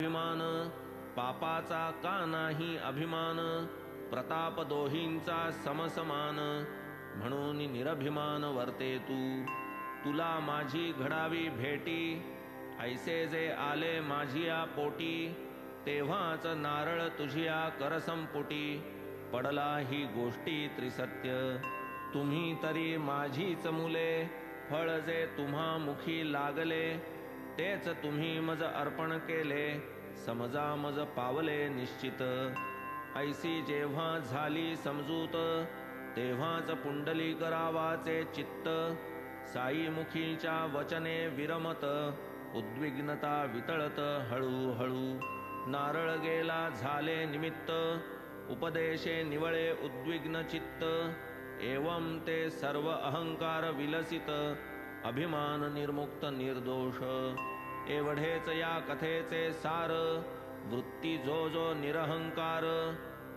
अभिमान पापाचा का नाही अभिमान, प्रताप दोहींचा समसमान, म्हणून निरभिमान वर्ते तू. तुला माझी घडावी भेटी, ऐसे जे आले माझिया पोटी, तेव्हाच नारळ तुझिया करसंपुटी, पडला ही गोष्टी त्रिसत्य. तुम्ही तरी माझीच मुले, फळ जे तुम्हा मुखी लागले, तेच तुम्ही मज अर्पण केले, समजा मज पावले निश्चित. ऐसी जेव्हा झाली समजूत, तेव्हाच पुंडलिक रावाचे चित्त, साई मुखीच्या वचने विरमत, उद्विग्नता वितळत हळूहळू. नारळ गेला झाले निमित्त, उपदेशे निवळे उद्विग्न चित्त, एवं ते सर्व अहंकार विलसित, अभिमान निर्मुक्त निर्दोष. एवढेच या कथेचे सार, वृत्ती जो जो निरहंकार,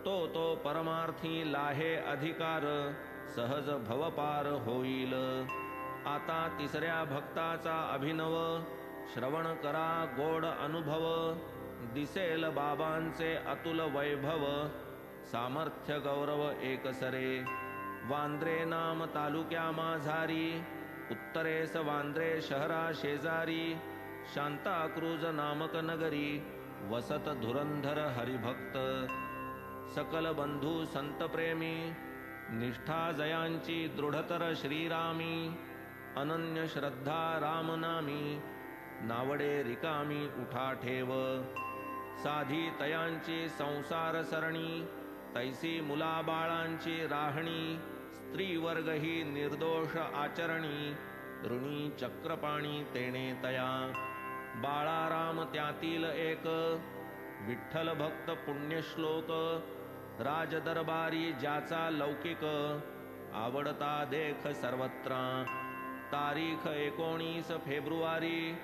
तो तो परमार्थी लाहे अधिकार, सहज भवपार होईल. आता तिसऱ्या भक्ताचा अभिनव, श्रवण करा गोड अनुभव, दिसेल बाबांचे अतुल वैभव, सामर्थ्य गौरव एकसरे. वांद्रे नाम तालुक्या माझारी, उत्तरेस वांद्रे शहरा शेजारी, शांताक्रूज नामक नगरी, वसत धुरंधर हरिभक्त. सकल बंधू संत प्रेमी, निष्ठा जयांची दृढतर श्रीरामी, अनन्य श्रद्धा रामनामी, नावडे रिकामी उठा ठेव. साधी तयांची संसार सरणी, तैसी मुलाबाळांची राहणी, स्त्रीवर्ग ही निर्दोष आचरणी, ऋणी चक्रपाणी तेणे तया. बाळाराम त्यातील एक, विठ्ठल भक्त पुण्यश्लोक, राजदरबारी ज्याचा लौकिक, आवडता देख सर्वत्र. तारीख 19 फेब्रुवारी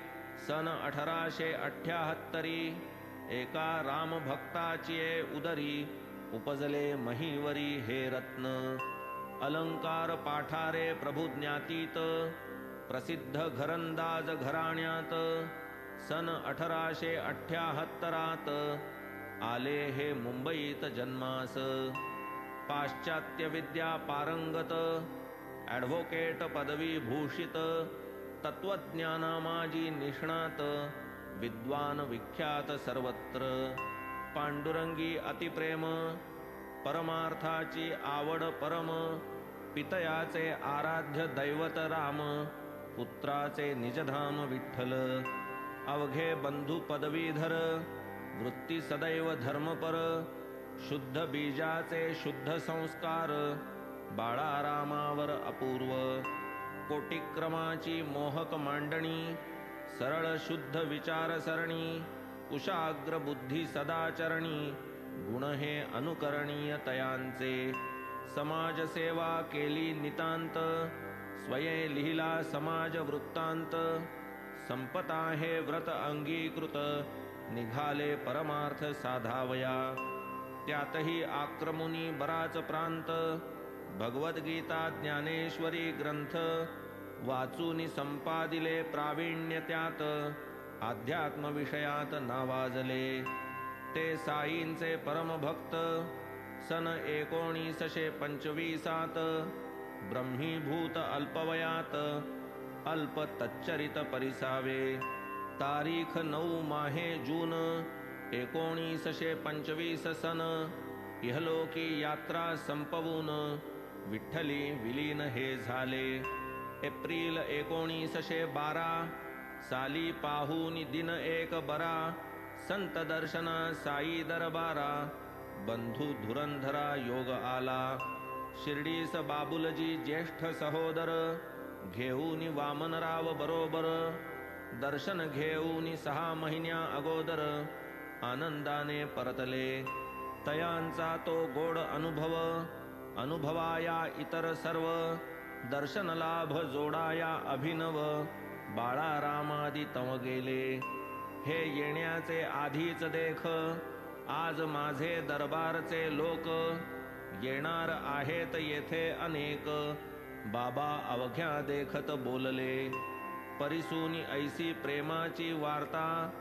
सन 1878, एका रामभक्ताची उदरी, उपजले महीवरी हे रत्न. अलंकार पाठारे प्रभू ज्ञातीत, प्रसिद्ध घरंदाज घराण्यात, सन 1878 आले हे मुंबईत जन्मास. पाश्चात्य विद्या पारंगत, ॲडव्होकेट पदवी भूषित, तत्वज्ञानामाजी निष्णात, विद्वान विख्यात सर्वत्र. पांडुरंगी अतिप्रेम, परमार्थाची आवड परम, पितयाचे आराध्य दैवत राम, पुत्राचे निजधाम विठ्ठल. अवघे बंधू पदवीधर, वृत्ती सदैव धर्मपर, शुद्ध बीजाचे शुद्ध संस्कार, बाळारामावर अपूर्व. कोटिक्रमाची मोहक मांडणी, सरळ शुद्ध विचारसरणी, कुशाग्र बुद्धी सदाचरणी, गुण हे अनुकरणीय तयांचे. समाजसेवा केली नितांत, स्वये लिहिला समाज वृत्तांत, संपता हे व्रत अंगीकृत, निघाले परमार्थ साधावया. त्यातही आक्रमुनी बराच प्रांत, भगवद्गीता ज्ञानेश्वरी ग्रंथ, वाचूनी संपादिले प्रावीण्य त्यात, अध्यात्म विषयात नावाजले. ते साईंचे परमभक्त, सन 1925 ब्रह्मीभूत अल्पवयात, अल्प तच्चरित परिसावे. तारीख 9 माहे जून 1925 सन, इहलोकी यात्रा संपवून, विठ्ठली विलीन हे झाले. एप्रिल 1912 साली पाहून दिन एक बरा, संत दर्शना साई दरबारा, बंधू धुरंधरा योग आला. शिर्डीस बाबुलजी ज्येष्ठ सहोदर, घेऊन वामनराव बरोबर, दर्शन घेऊन 6 महिन्या अगोदर, आनंदाने परतले. तयांचा तो गोड अनुभव, अनुभवाया इतर सर्व, दर्शन लाभ जोडाया अभिनव, बाळारामादी तव गेले. हे येण्याचे आधीच देख, आज माझे दरबारचे लोक, येणार आहेत येथे अनेक, बाबा अवघ्या देखत बोलले. परिसूनी ऐसी प्रेमाची वार्ता,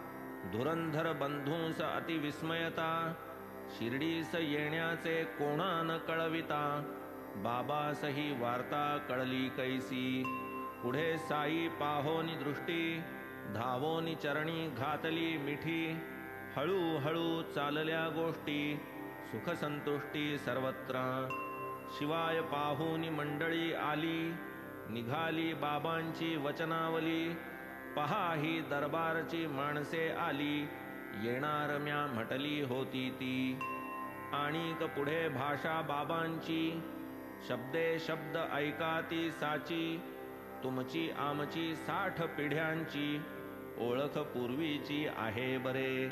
धुरंधर बंधूंस अतिविस्मयता, शिर्डीस येण्याचे कोणा न कळविता. बाबास ही वार्ता कळली कैसी, पुढे साई पाहोनी दृष्टी, धावोनी चरणी घातली मिठी. हळूहळू चालल्या गोष्टी, सुखसंतुष्टी सर्वत्र. शिवाय पाहुनी मंडळी आली, निघाली बाबांची वचनावली. पहा ही दरबारची माणसे आली, येणार म्या म्हटली होती ती. आणिक पुढे भाषा बाबांची, शब्दे शब्द ऐका ती साची. तुमची आमची 60 पिढ्यांची, ओळख पूर्वीची आहे बरे.